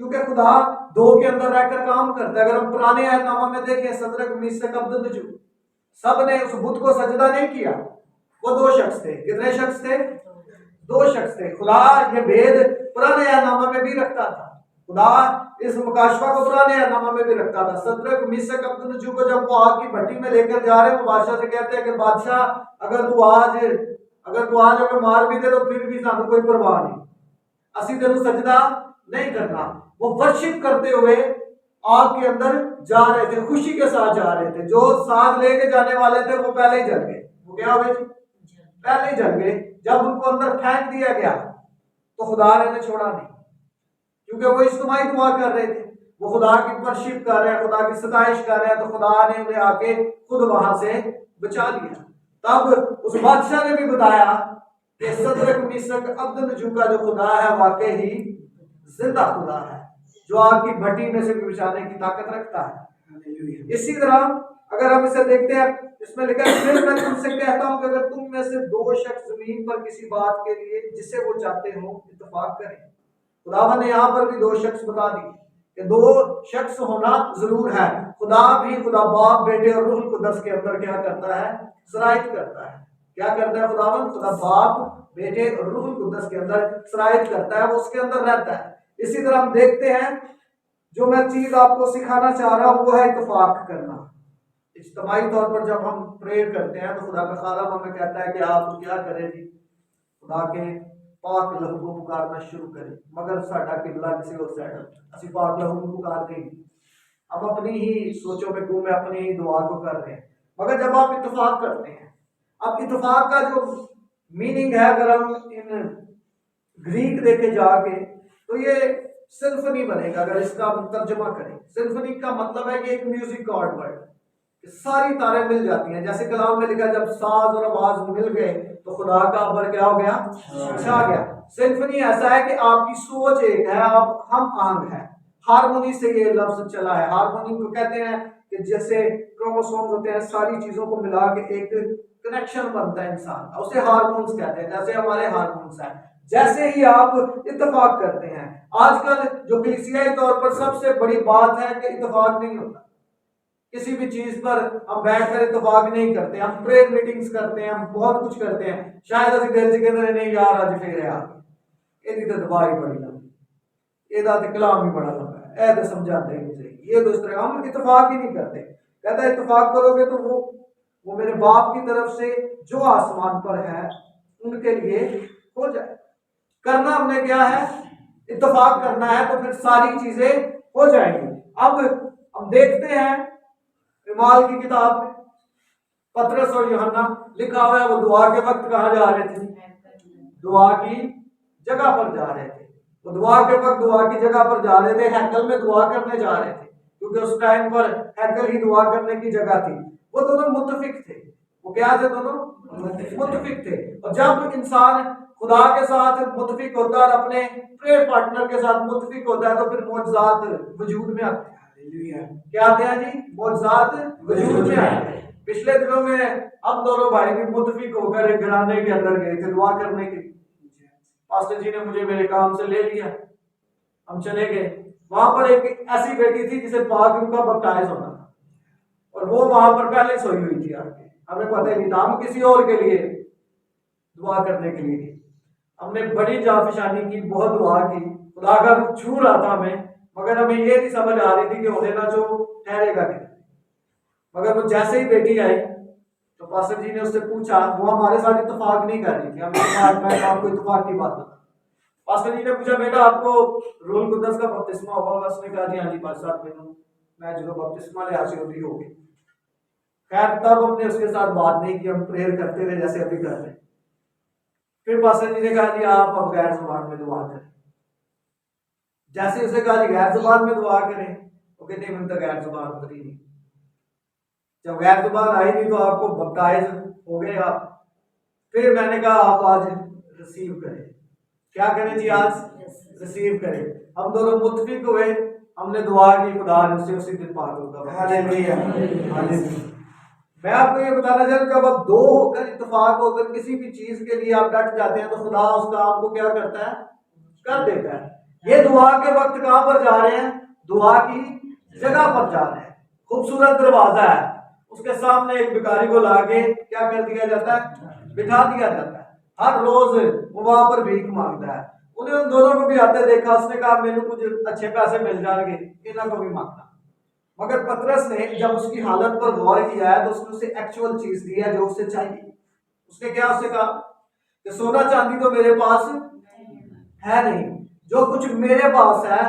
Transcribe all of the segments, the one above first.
کیونکہ خدا دو کے اندر رہ کر کام کرتا ہے. اگر ہم پرانے عہد نامہ میں دیکھیں صدرک میثاق عبدالنجو سب نے اس بت کو سجدہ نہیں کیا. وہ دو شخص تھے. کتنے شخص تھے؟ دو شخص تھے. خدا یہ بھید پرانے عہد نامہ میں بھی رکھتا تھا. خدا اس مکاشفہ کو پرانے عہد نامہ میں بھی رکھتا تھا. صدرک میثاق عبدالنجو کو جب وہ آگ کی بھٹی میں لے کر جا رہے ہیں، وہ بادشاہ سے کہتے ہیں کہ بادشاہ اگر تو آج ہمیں مار بھی دے تو پھر بھی سانو کوئی پرواہ نہیں، اسی تینوں سجدہ نہیں کرنا. وہ ورشپ کرتے ہوئے آگ کے اندر جا رہے تھے، خوشی کے ساتھ جا رہے تھے. جو ساتھ لے کے جانے والے تھے وہ پہلے ہی جل گئے. وہ کیا ہوئے؟ پہلے ہی جل گئے. جب ان کو اندر پھینک دیا گیا تو خدا نے انہیں چھوڑا نہیں، کیونکہ وہ اجتماعی دعا کر رہے تھے. وہ خدا کی ورشپ کر رہے ہیں، خدا کی ستائش کر رہے ہیں، تو خدا نے انہیں آ کے خود وہاں سے بچا لیا. تب اس بادشاہ نے بھی بتایا کہ صدرک میثاق عبدالنجو کا جو خدا ہے واقعی ہی زندہ خدا ہے، جو آگ کی بھٹی میں سے بھی بچانے کی طاقت رکھتا ہے. اسی طرح اگر ہم اسے دیکھتے ہیں، اس میں لکھا ہے پھر میں تم سے کہتا ہوں کہ اگر تم میں سے دو شخص زمین پر کسی بات کے لیے جسے وہ چاہتے ہوں اتفاق کریں. خداوند نے یہاں پر بھی دو شخص بتا دی کہ دو شخص ہونا ضرور ہے. خدا بھی خدا باپ بیٹے اور روح القدس کے اندر کیا کرتا ہے؟ سرایت کرتا ہے. کیا کرتا ہے خداوند؟ خدا باپ بیٹے اور روح القدس کے اندر سرایت کرتا ہے، وہ اس کے اندر رہتا ہے. اسی طرح ہم دیکھتے ہیں، جو میں چیز آپ کو سکھانا چاہ رہا ہوں وہ ہے اتفاق کرنا. اجتماعی طور پر جب ہم پریئر کرتے ہیں تو خدا کا خالق ہمیں کہتا ہے کہ آپ کیا کریں جی، خدا کے پاک لہو کو پکارنا شروع کریں. مگر ساڈا قبلہ کسی اور سائڈ، اسی پاک لہو کو پکار دیں. ہم اپنی ہی سوچوں میں گم، اپنی ہی دعا کو کر رہے ہیں. مگر جب آپ اتفاق کرتے ہیں، اب اتفاق کا جو میننگ ہے اگر ہم ان گریک دیکھے جا کے تو یہ سمفنی بنے گا. اگر اس کا ہم ترجمہ کریں، سمفنی کا مطلب ہے کہ ایک میوزک کارڈ ورڈ، ساری تاریں مل جاتی ہیں. جیسے کلام میں لکھا جب ساز اور آواز مل گئے تو خدا کا امر کیا ہو گیا؟ چھا گیا. سمفنی ایسا ہے کہ آپ کی سوچ ایک ہے، آپ ہم آہنگ ہے. ہارمونی سے یہ لفظ چلا ہے. ہارمونی کو کہتے ہیں کہ جیسے کروموسومز ہوتے ہیں، ساری چیزوں کو ملا کے ایک کنیکشن بنتا ہے انسان کا، اسے ہارمونز کہتے ہیں. جیسے ہمارے ہارمونز ہیں، جیسے ہی آپ اتفاق کرتے ہیں. آج کل جو کلیسیائی طور پر سب سے بڑی بات ہے کہ اتفاق نہیں ہوتا. کسی بھی چیز پر ہم بیٹھ کر اتفاق نہیں کرتے. ہم پریئر میٹنگز کرتے ہیں، ہم بہت کچھ کرتے ہیں. شاید اسی دل سے کہتے ہیں نہیں یار اج پھر ہے یہ تو دعا ہی بڑی لمبی، یہ تو کلام ہی بڑا لمبا ہے، اے تو سمجھاتے ہی مجھے یہ تو اس طرح. ہم اتفاق ہی نہیں کرتے. کہتا ہے اتفاق کرو گے تو وہ میرے باپ کی طرف سے جو آسمان پر ہے ان کے لیے ہو جائے. کرنا ہم نے کیا ہے؟ اتفاق کرنا ہے، تو پھر ساری چیزیں ہو جائیں گی. اب ہم دیکھتے ہیں اعمال کی کتاب میں پطرس اور یوحنا لکھا ہوا ہے، وہ دعا کے وقت کہاں جا رہے تھے؟ دعا کی جگہ پر جا رہے تھے. وہ دعا کے وقت دعا کی جگہ پر جا رہے تھے، ہیکل میں دعا کرنے جا رہے تھے، کیونکہ اس ٹائم پر ہیکل ہی دعا کرنے کی جگہ تھی. وہ دونوں متفق تھے. وہ کیا تھے؟ دونوں متفق تھے. اور جب انسان خدا کے ساتھ متفق ہوتا ہے اور اپنے پریئر پارٹنر کے ساتھ متفق ہوتا ہے تو پھر معجزات وجود میں آتے ہیں. کیا آتے ہیں جی؟ معجزات وجود میں آتے ہیں. پچھلے دنوں میں ہم دونوں بھائی بھی متفق ہو کر ایک گھرانے کے اندر گئے تھے دعا کرنے کے لیے. پاسٹر جی نے مجھے میرے کام سے لے لیا، ہم چلے گئے. وہاں پر ایک ایسی بیٹی تھی جسے پاک روح کا بپٹائز ہونا تھا، اور وہ وہاں پر پہلے سوئی ہوئی تھی. ہمیں پتہ ہی نہیں تھا، ہم کسی اور کے لیے دعا کرنے کے لیے. ہم نے بڑی جافشانی کی، بہت دعا کی، خدا کا روح چھو رہا تھا ہمیں، مگر ہمیں یہ نہیں سمجھ آ رہی تھی کہ ہونے نہ جو ٹھہرے گا کہ. مگر وہ جیسے ہی بیٹی آئی تو پاسٹر جی نے اس سے پوچھا، وہ ہمارے ساتھ اتفاق نہیں کر رہی تھی. ہم نے میں آپ کو اتفاق کی بات بتا. پاسٹر جی نے پوچھا بیٹا آپ کو روح القدس کا بپتسمہ ہوا؟ اس نے کہا جی ہاں جی پاسٹر صاحب میں جو بپتسمہ لے حاصل ہوتی ہوگی. خیر تب ہم نے اس کے ساتھ بات نہیں کی، ہم پریئر کرتے رہے جیسے ابھی کر رہے ہیں. پھر پاسٹر جی نے کہا جی آپ اب غیر زبان میں دعا کریں. جیسے اسے کہا جی غیر زبان میں دعا کریں، وہ کہتے ہیں میں تو غیر زبان اتری نہیں. جب غیر زبان آئی نہیں تو آپ کو بپٹائز ہو گئے آپ. پھر میں نے کہا آپ آج ریسیو کریں. کیا کریں جی؟ آج ریسیو کریں. ہم دونوں متفق ہوئے، ہم نے دعا کی، خدا نے اسے اسی دن پاک ہوگا. میں آپ کو یہ بتانا چاہتا ہوں، جب آپ دو ہو کر اتفاق ہو کر کسی بھی چیز کے لیے آپ ڈٹ جاتے ہیں تو خدا اس کام کو کیا کرتا ہے؟ کر دیتا ہے. یہ دعا کے وقت کہاں پر جا رہے ہیں؟ دعا کی جگہ پر جا رہے ہیں. خوبصورت دروازہ ہے, اس کے سامنے ایک بھکاری کو لا کے کیا کر دیا جاتا ہے؟ بٹھا دیا جاتا ہے. ہر روز وہ وہاں پر بھیک مانگتا ہے. انہیں ان دونوں کو بھی آتے دیکھا, اس نے کہا میرے کچھ اچھے پیسے مل جائیں گے, انہوں کو بھی مانگنا. مگر پطرس نے جب اس کی حالت پر غور کیا ہے تو اس نے اسے ایکچوئل چیز دی ہے جو اسے چاہیے. اس نے کیا اسے کہا کہ سونا چاندی تو میرے پاس ہے نہیں, جو کچھ میرے پاس ہے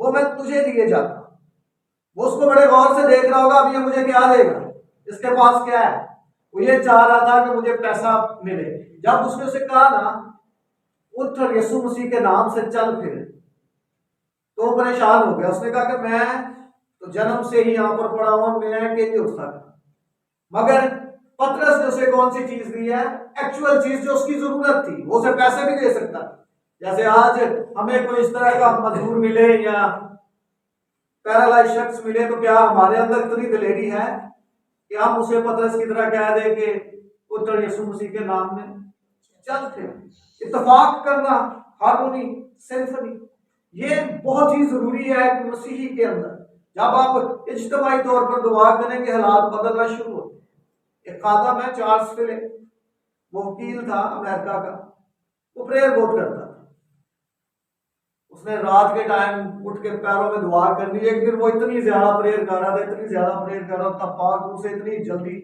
وہ میں تجھے دیے جاتا ہوں. وہ اس کو بڑے غور سے دیکھ رہا ہوگا, اب یہ مجھے کیا دے گا, اس کے پاس کیا ہے. وہ یہ چاہ رہا تھا کہ مجھے پیسہ ملے. جب اس نے اسے کہا نا اٹھ اور یسوع مسیح کے نام سے چل پھر, تو وہ پریشان ہو گیا. اس نے کہا کہ میں تو جنم سے ہی یہاں پر پڑا ہوں, میں کہ نہیں اٹھ سکتا. مگر پطرس نے اسے کون سی چیز دی ہے؟ ایکچوئل چیز جو اس کی ضرورت تھی. وہ اسے پیسے بھی دے سکتا. جیسے آج ہمیں کوئی اس طرح کا مزدور ملے یا پیرالائز شخص ملے تو کیا ہمارے اندر اتنی دلیری ہے کہ ہم اسے پطرس کی طرح کہہ دیں کہ اتر یسوع مسیح کے نام میں چل پھر. اتفاق کرنا, ہارمونی, سمفنی, یہ بہت ہی ضروری ہے کہ مسیحی کے اندر جب آپ اجتماعی طور پر دعا کریں کہ حالات بدلنا شروع ہوتے. ایک خادم ہے چارلس فلے, وہ وکیل تھا امریکہ کا, وہ پریئر بہت کرتا تھا. اس نے رات کے ٹائم اٹھ کے پیروں میں دعا کرنی. ایک دن وہ اتنی زیادہ پریئر کر رہا تھا, اتنی زیادہ پریئر کر رہا تھا, پاک اسے اتنی جلدی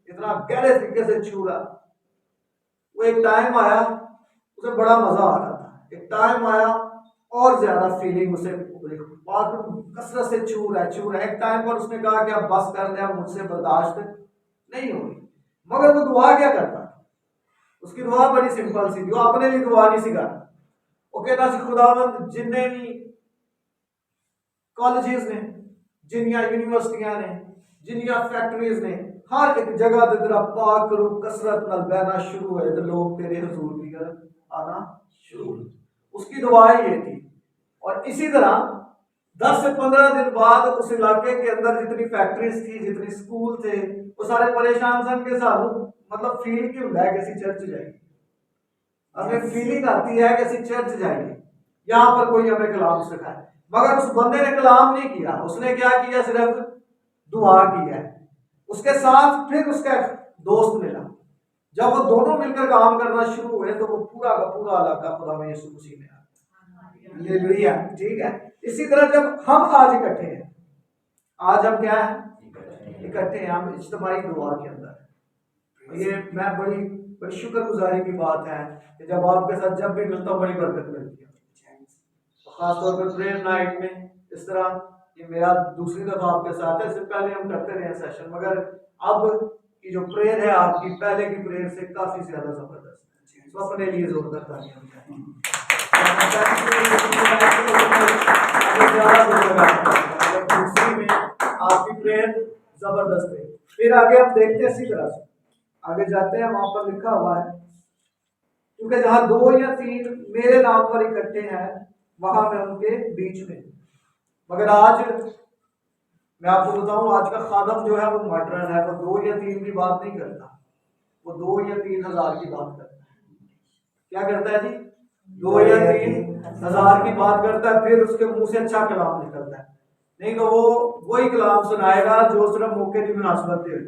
اتنا گہرے طریقے سے چھو رہا. وہ ایک ٹائم آیا اسے بڑا مزہ آ رہا تھا, ایک ٹائم آیا اور زیادہ فیلنگ اسے پاک کثرت سے چھو رہا ہے. ایک ٹائم پر اس نے کہا کہ اب بس کر دیں, اب مجھ سے برداشت نہیں ہوگی. مگر وہ دعا کیا کرتا, اس کی دعا بڑی سمپل سی تھی. وہ اپنے لیے دعا نہیں سکھاتا. وہ کہتا سی خداوند جنہیں بھی کالجز نے, جنیاں یونیورسٹیاں نے, جنیاں فیکٹریز نے, ہر ایک جگہ تے تیرا پاک روح کثرت نال بہنا شروع ہوئے تو لوگ تیرے حضور کی طرف آنا شروع ہوئے. اس کی دعا یہ تھی. اور اسی طرح 10 سے 15 دن بعد اس علاقے کے اندر جتنی فیکٹریز تھی, جتنی سکول تھے, وہ سارے پریشان سن کے ساتھ مطلب فیل کیوں ہوتا ہے کہ اسی چرچ جائیں, ہمیں فیلنگ آتی ہے کہ اسی چرچ جائیں, یہاں پر کوئی ہمیں کلام سکھائے. مگر اس بندے نے کلام نہیں کیا, اس نے کیا کیا, صرف دعا کی ہے. اس کے ساتھ پھر اس کا دوست ملا. جب وہ دونوں مل کر کام کرنا شروع ہوئے تو وہ پورا کا پورا علاقہ خدا میں یسوع مسیح میں آ. ٹھیک ہے. اسی طرح جب ہم آج اکٹھے ہیں, آج ہم کیا ہیں, اکٹھے ہیں, ہم اجتماعی دعا کے اندر. یہ میں بڑی شکر گزاری کی بات ہے کہ جب آپ کے ساتھ جب بھی ملتا ہوں بڑی برکت ملتی ہے. خاص طور پر پریئر نائٹ میں اس طرح, یہ میرا دوسری دفعہ آپ کے ساتھ ہے. اس سے پہلے ہم کرتے رہے سیشن, مگر اب کی جو پریئر ہے آپ کی پہلے کی پریئر سے کافی زیادہ زبردست ہے. تو اپنے لیے زور کرتا ہے دوسری میں آپ کی پریئر زبردست ہے. پھر آگے ہم دیکھتے ہیں, اسی طرح سے آگے جاتے ہیں. وہاں پر لکھا ہوا ہے کیونکہ جہاں 2 یا 3 میرے نام پر اکٹھے ہیں وہاں میں ان کے بیچ میں. مگر آج میں آپ کو بتاؤں, آج کا خادم جو ہے وہ ماڈرن ہے. وہ 2 یا 3 کی بات نہیں کرتا, وہ 2 یا 3 ہزار کی بات کرتا ہے. کیا کرتا ہے جی؟ 2 یا 3 ہزار کی بات کرتا ہے. پھر اس کے منہ سے اچھا کلام نکلتا ہے, نہیں تو وہ وہی کلام سنائے گا جو صرف موقع کی مناسبت دے.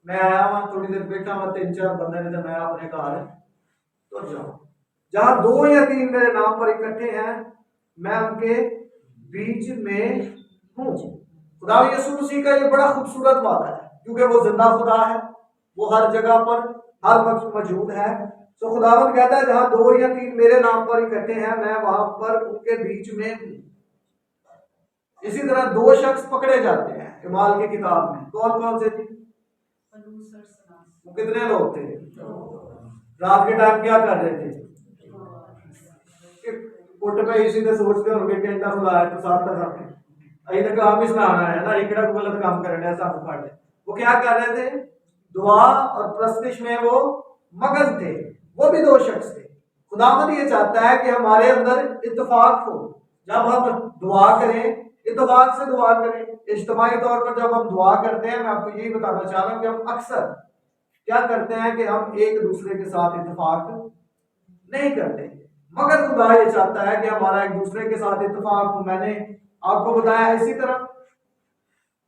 میں آیا وہاں تھوڑی دیر بیٹھا ہوا, 3-4 بندے نے, میں اپنے کہا ہے تو جاؤ. جہاں 2 یا 3 میرے نام پر اکٹھے ہیں میں ان کے بیچ میں ہوں. خدا یسوع مسیح کا یہ بڑا خوبصورت وعدہ ہے کیونکہ وہ زندہ خدا ہے, وہ ہر جگہ پر ہر وقت موجود ہے. تو خداوند کہتا ہے جہاں 2 یا 3 میرے نام پر اکٹھے ہیں میں وہاں پر ان کے بیچ میں ہوں. اسی طرح 2 شخص پکڑے جاتے ہیں اعمال کی کتاب میں. کون کون سے تھے؟ وہ کتنے لوگ تھے؟ رات کے ٹائم کیا کر رہے تھے؟ کوٹ پہ اسی نے سوچتے ہوں گے کہ اتنا خدا ہے تو ساتھ تک آپ ابھی تک کام اس میں آنا ہے نا, ایکڑا کو غلط کام کرنے ہیں ساتھ پڑھ لیں. وہ کیا کر رہے تھے؟ دعا اور پرستش میں وہ مگن تھے. وہ بھی 2 شخص تھے. خداوند یہ چاہتا ہے کہ ہمارے اندر اتفاق ہو. جب ہم دعا کریں اتفاق سے دعا کریں. اجتماعی طور پر جب ہم دعا کرتے ہیں, میں آپ کو یہی بتانا چاہ رہا ہوں کہ ہم اکثر کیا کرتے ہیں کہ ہم ایک دوسرے کے ساتھ اتفاق نہیں کرتے. مگر خدا یہ چاہتا ہے کہ ہمارا ایک دوسرے کے ساتھ اتفاق ہو. میں نے آپ کو بتایا اسی طرح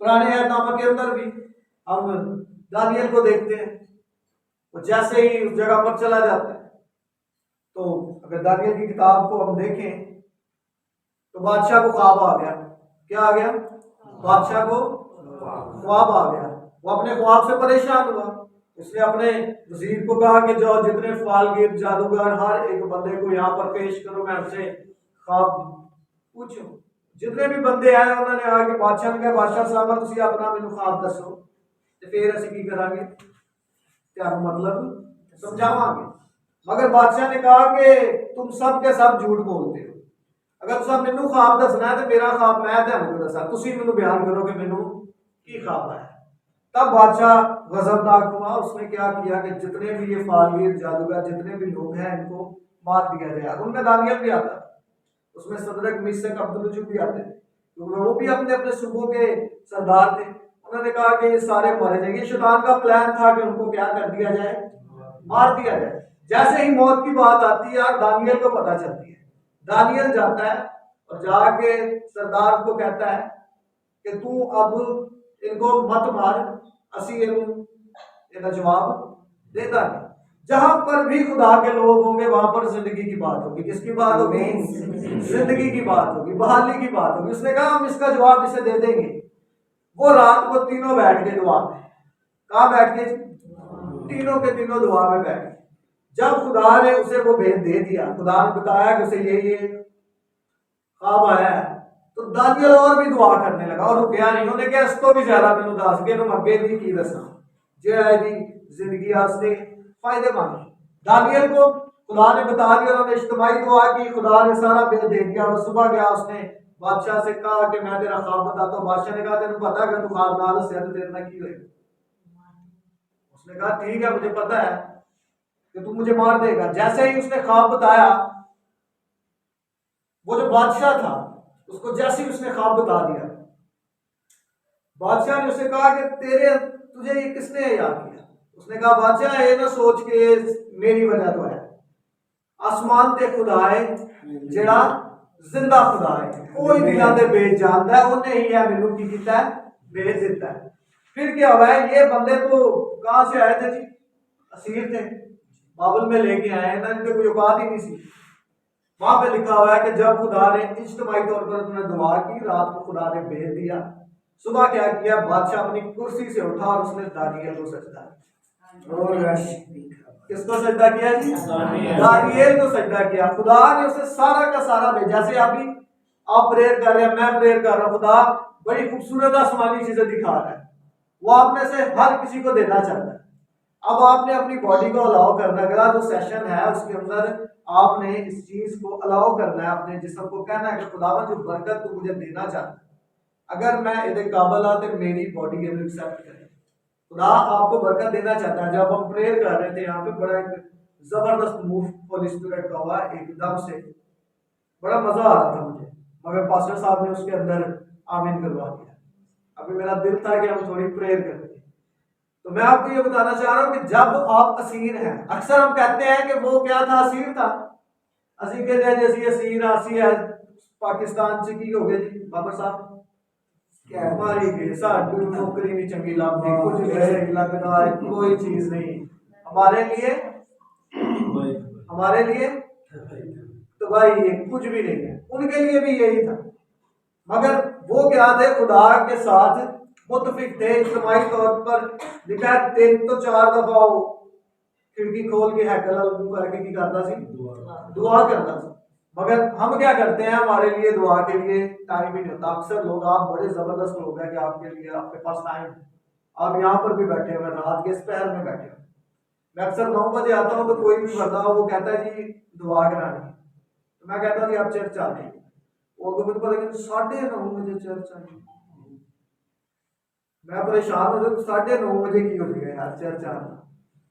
پرانے عہد نامہ کے اندر بھی ہم دانیل کو دیکھتے ہیں، وہ جیسے ہی اس جگہ پر چلا جاتا ہے تو اگر دانیل کی کتاب کو ہم دیکھیں تو بادشاہ کو خواب آ گیا. کیا آ گیا؟ بادشاہ کو خواب آ گیا. وہ اپنے خواب سے پریشان ہوا. اس نے اپنے وزیر کو کہا کہ جو جتنے فالگیر جادوگر ہر ایک بندے کو یہاں پر پیش کرو، میں ان سے خواب پوچھوں. جتنے بھی بندے آئے انہوں نے آ کے بادشاہ نے کہا بادشاہ صاحب تسی اپنا مینوں خواب دسو تے پھر اسی کی کریں گے، تمہیں مطلب سمجھاواں گے. مگر بادشاہ نے کہا کہ تم سب کے سب جھوٹ بولتے ہو. اگر تساں مینوں خواب دسنا ہے تو میرا خواب میں تمہیں دسا، تسی مینوں بیان کرو کہ مینوں کی خواب آیا. تب بادشاہ غضبناک ہوا. اس نے کیا کیا کہ جتنے بھی یہ فالگیر جادوگر جتنے بھی لوگ ہیں ان کو مار دیا جائے. ان میں دانیل بھی آتا، اس میں صدرک میشک عبدالوجو بھی آتے کیونکہ وہ بھی اپنے اپنے صوبوں کے سردار تھے. انہوں نے کہا کہ یہ سارے مارے جائیں گے. شیطان کا پلان تھا کہ ان کو کیا کر دیا جائے؟ مار دیا جائے. جیسے ہی موت کی بات آتی ہے دانیل کو پتہ چلتی ہے. دانیل جاتا ہے اور جا کے سردار کو کہتا ہے کہ تو اب ان کو مت مار، اسی ان جواب دیتا نہیں. جہاں پر بھی خدا کے لوگ ہوں گے وہاں پر زندگی کی بات ہوگی. کس کی بات ہوگی؟ زندگی کی بات ہوگی، بحالی کی بات ہوگی. اس نے کہا ہم اس کا جواب اسے دے دیں گے. وہ رات کو تینوں بیٹھ کے دعا میں. کہاں بیٹھ کے؟ تینوں کے تینوں دعا میں بیٹھ کے. جب خدا نے اسے وہ بھید دے دیا، خدا نے بتایا کہ اسے یہ خواب آیا ہے، تو دانیل اور بھی دعا کرنے لگا اور رکیا نہیں. انہوں نے کہا اس تو بھی زیادہ مینوں دس کے تم اگے بھی کی دسنا جہاں دی زندگی واسطے فائدے مند. دانیل کو خدا نے بتا دیا. انہوں نے اجتماعی دعا کی، خدا نے سارا بھید دے دیا. وہ صبح گیا، اس نے بادشاہ سے کہا کہ میں تیرا خواب بتاتا ہوں. بادشاہ نے کہا تینوں پتا ہے کہ تو خواب نہ دسیا تو تیرے نال کی ہوئے؟ اس نے کہا ٹھیک ہے مجھے پتا ہے کہ تو مجھے مار دے گا. جیسے ہی اس نے خواب بتایا، وہ جو بادشاہ تھا اس کو جیسے ہی اس نے خواب بتا دیا، بادشاہ نے اسے کہا کہ تجھے یہ کس نے یاد کیا؟ اس نے کہا بادشاہ یہ نہ سوچ کے میری وجہ تو ہے، آسمان تے خدا ہے جڑا زندہ خدا ہے، کوئی دلاں دے بیچ جانتا ہے، انہیں ہی ہے مینوں کی کیتا ہے؟ بھیج دیتا ہے. پھر کیا ہوا ہے؟ یہ بندے تو کہاں سے آئے تھے جی؟ اسیر تھے، بابل میں لے کے آئے ہیں نا، ان کے کوئی اوقات ہی نہیں سی. وہاں پہ لکھا ہوا ہے کہ جب خدا نے اجتماعی طور پر انہوں نے دعا کی، رات کو خدا نے بھیج دیا. صبح کیا کیا؟ بادشاہ اپنی کرسی سے اٹھا اور اس نے دانیل کو سجدہ کیا. کس کو سجدہ کیا جی؟ دانیل کو سجدہ کیا. خدا نے اسے سارا کا سارا بھیجا. جیسے ابھی آپ پریئر کر رہے ہیں، میں پریئر کر رہا ہوں، خدا بڑی خوبصورت آسمانی چیزیں دکھا رہا ہے، وہ آپ میں سے ہر کسی کو دینا چاہتا ہے. اب آپ نے اپنی باڈی کو الاؤ کرنا ہے. اگلا جو سیشن ہے اس کے اندر آپ نے اس چیز کو الاؤ کرنا ہے، اپنے جسم کو کہنا ہے کہ خداوند جو برکت تو مجھے دینا چاہتا ہے، اگر میں ادھر قابل آ تو میری باڈی کو ایکسیپٹ کرے. خدا آپ کو برکت دینا چاہتا ہے. جب ہم پریئر کر رہے تھے یہاں پہ بڑا ایک زبردست موو ہولی اسپرٹ کا ہوا ایک دم سے، بڑا مزہ آ رہا تھا مجھے، مگر پاسٹر صاحب نے اس کے اندر آمین کروا دیا. ابھی میرا دل تھا کہ ہم تھوڑی پریئر کریں. تو میں آپ کو یہ بتانا چاہ رہا ہوں کہ جب آپ اسیر ہیں، اکثر ہم کہتے ہیں کہ وہ کیا تھا؟ اسیر تھا. اسی کہتے ہیں جیسی اسیر آسی ہے پاکستان سے کی ہو گئے جی بابر صاحب ماری گئے، ساڈی نوکری نہیں چنگی لگتی، کچھ نہیں لگتا، کوئی چیز نہیں ہمارے لیے تو بھائی یہ کچھ بھی نہیں ہے. ان کے لیے بھی یہی تھا، مگر وہ کیا تھے؟ خدا کے ساتھ متفق تھے. اجتماعی طور پر لکھا ہے 3 تو 4 دفعہ وہ کھڑکی کھول کے ہیکل کر کے کی کرتا سی؟ دعا کرتا سی. مگر ہم کیا کرتے ہیں؟ ہمارے لیے دعا کے لیے ٹائم ہی نہیں ہوتا. اکثر لوگ، آپ بڑے زبردست لوگ ہیں کہ آپ کے لیے آپ کے پاس ٹائم ہے. آپ یہاں پر بھی بیٹھے ہوئے، رات کے پہر میں بیٹھے ہوئے. میں اکثر 9 بجے آتا ہوں تو کوئی بھی بندہ وہ کہتا ہے جی دعا کرانی ہے، تو میں کہتا ہوں جی آپ چرچ آتے ہیں. وہ مجھے پتا کہ 9:30 بجے چرچ آئی. میں پریشان ہو جاتا 9:30 بجے کی ہوتی ہے یار چرچ آنا.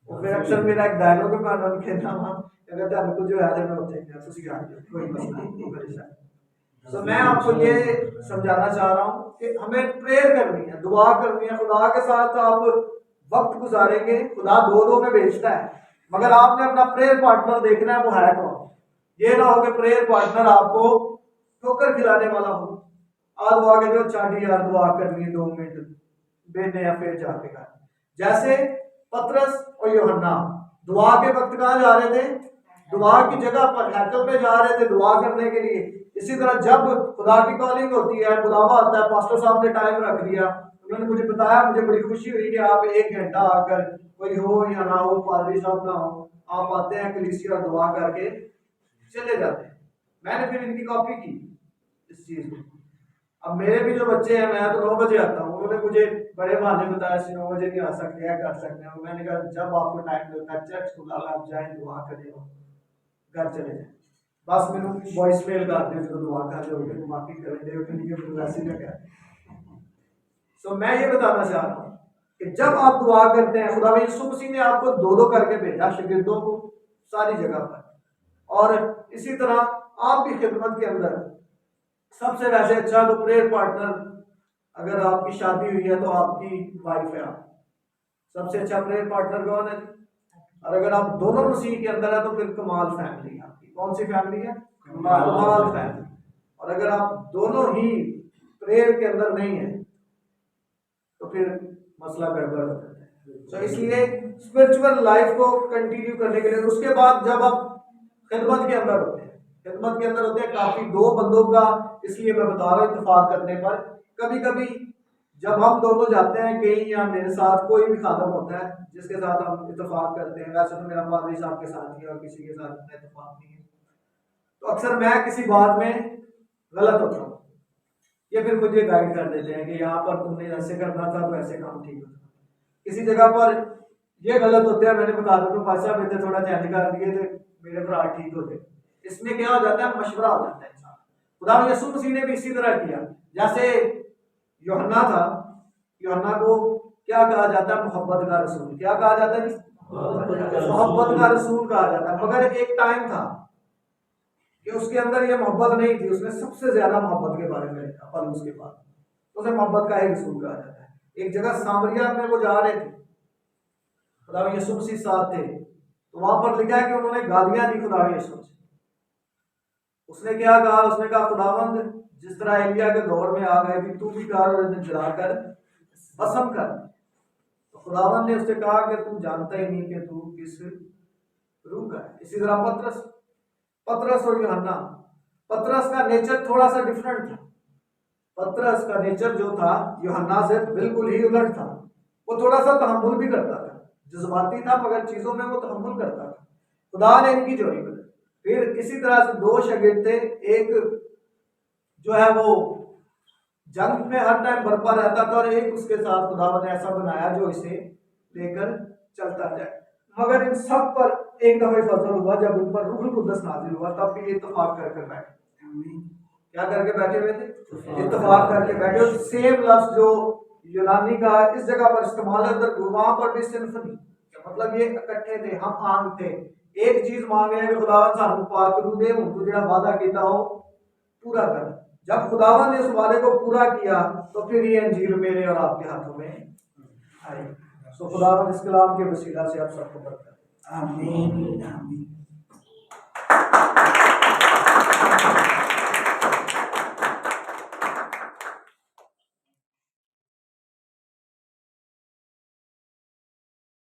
اور پھر اکثر میرا ایک ڈائلاگ ہے، میں انہوں کہتا ہوں اگر تم کو جو ہے میں ہوتے ہیں تسی آ جاؤ، کوئی مسئلہ نہیں، پریشان. تو میں آپ کو یہ سمجھانا چاہ رہا ہوں کہ ہمیں پریئر کرنی ہے، دعا کرنی ہے. خدا کے ساتھ آپ وقت گزاریں گے. خدا 2 میں بیچتا ہے، مگر آپ نے اپنا پریئر پارٹنر دیکھنا ہے وہ ہے کون. یہ نہ ہو کہ پریئر پارٹنر آپ کو ٹھوکر کھلانے والا ہو، آج وہ آگے جو چاٹی یار دعا کرنی ہے 2 منٹ بینے یا پھر جا کے کر، جیسے پطرس اور یوحنا دعا کے وقت کہاں جا رہے تھے؟ دعا کی جگہ پر ہیکل پہ جا رہے تھے دعا کرنے کے لیے۔ اسی طرح جب خدا کی کالنگ ہوتی ہے، بلاوا آتا ہے، پاسٹر صاحب نے ٹائم رکھ دیا، انہوں نے مجھے بتایا، مجھے بڑی خوشی ہوئی کہ آپ 1 گھنٹہ آ کر، کوئی ہو یا نہ ہو، پادری صاحب نہ ہو، آپ آتے ہیں کلیسیا اور دعا کر کے چلے جاتے ہیں۔ میں نے پھر ان کی کاپی کی اس چیز میں۔ اب میرے بھی جو بچے ہیں، میں تو 9 بجے آتا ہوں، انہوں نے مجھے بڑے بہانے بتایا 9 بجے نہیں آ سکتے ہیں، کر سکتے ہیں۔ میں نے کہا جب آپ کو ٹائم ملتا ہے چرچ کھلا آپ جائیں دعا کریں گھر چلے جائیں، بس میں وائس میل کرتے ہیں جو دعا کر رہے ہو معافی کریں دے کے لیے ویسے نہ کہہ۔ سو میں یہ بتانا چاہ رہا ہوں کہ جب آپ دعا کرتے ہیں، خدا یسوع مسیح نے آپ کو 2 کر کے بھیجا شاگردوں کو ساری جگہ پر، اور اسی طرح آپ بھی خدمت کے اندر سب سے ویسے اچھا تو پریئر پارٹنر، اگر آپ کی شادی ہوئی ہے تو آپ کی وائف ہے، آپ سب سے اچھا پریئر پارٹنر کون ہے؟ اور اگر آپ دونوں مسیح کے اندر ہیں تو پھر کمال فیملی ہے آپ کی۔ کون سی فیملی ہے؟ کمال فیملی۔ اور اگر آپ دونوں ہی پریئر کے اندر نہیں ہیں تو پھر مسئلہ گڑبڑ ہو جاتا ہے۔ تو اس لیے اسپرچول لائف کو کنٹینیو کرنے کے لیے اس کے بعد جب آپ خدمت کے اندر ہوتے ہیں، خدمت کے اندر ہوتے ہیں کافی 2 بندوں کا، اس لیے میں بتا رہا ہوں اتفاق کرنے پر، کبھی کبھی جب ہم دونوں جاتے ہیں کہیں یا میرے ساتھ کوئی بھی خادم ہوتا ہے جس کے ساتھ ہم اتفاق کرتے ہیں، ویسے تو میرا پادری صاحب کے ساتھ ہی اور کسی کے ساتھ اتنا اتفاق نہیں ہے، تو اکثر میں کسی بات میں غلط ہوتا ہوں، یہ پھر مجھے گائیڈ کر دیتے ہیں کہ یہاں پر تم نے ایسے کرنا تھا تو ایسے کام ٹھیک ہوتا، کسی جگہ پر یہ غلط ہوتے ہیں، میں نے بتا دوں پاس صاحب اتنے تھوڑا چینج کر دیے تھے میرے برا ٹھیک ہوتے۔ اس میں کیا ہو جاتا ہے؟ مشورہ ہو جاتا ہے انسان۔ خدا یسوع مسیح نے بھی اسی طرح کیا، جیسے یوحنا تھا، یوحنا کو کیا کہا جاتا ہے؟ محبت کا رسول۔ کیا کہا جاتا ہے جی؟ محبت کا رسول کہا جاتا ہے۔ مگر ایک ٹائم تھا کہ اس کے اندر یہ محبت نہیں تھی، اس نے سب سے زیادہ محبت کے بارے میں لکھا، پر اس کے بعد اسے محبت کا ہی رسول کہا جاتا ہے۔ ایک جگہ سامریا میں وہ جا رہے تھے، خدا یسوع مسیح ساتھ تھے، تو وہاں پر لکھا ہے کہ انہوں نے گالیاں دی خدا یسوع سے۔ اس نے کیا کہا؟ اس نے کہا خداوند جس طرح ایلیا کے دور میں آ گئے تھی تو بھی کر اور انہیں جلا کر بسم کر۔ تو خداوند نے اس سے کہا کہ تم جانتا ہی نہیں کہ تو کس روح کا ہے۔ اسی طرح پطرس اور یوحنا، پطرس کا نیچر تھوڑا سا ڈفرنٹ تھا۔ پطرس کا نیچر جو تھا یوحنا سے بالکل ہی الٹ تھا، وہ تھوڑا سا تحمل بھی کرتا تھا، جذباتی تھا مگر چیزوں میں وہ تحمل کرتا تھا۔ خدا نے ان کی جوڑی بدلی۔ پھر اسی طرح سے 2 شاگرد تھے، ایک جو ہے وہ جنگ میں ہر ٹائم برپا رہتا تھا، اور ایک اس کے ساتھ خدا نے ایسا بنایا جو اسے لے کر چلتا جائے۔ مگر ان سب پر ایک دفعہ فضل ہوا جب ان پر روح القدس نازل ہوا، تب بھی اتفاق کر کے بیٹھے۔ کیا کر کے بیٹھے ہوئے تھے؟ اتفاق کر کے بیٹھے۔ سیم لفظ جو یونانی کا اس جگہ پر استعمال ہے ادھر وہاں پر بھی سمفنی، مطلب یہ اکٹھے تھے، ہم آنگ تھے، ایک چیز مانگے کہ خداوند سانو پاک روح دے، ہن تو جڑا وعدہ کیتا ہو پورا کر۔ جب خداوند نے اس وعدے کو پورا کیا تو پھر یہ انجیل میرے اور آپ کے ہاتھوں میں آئی۔ سو خداوند اس کلام کے وسیلہ سے آپ سب کو برکت دے۔ آمین آمین۔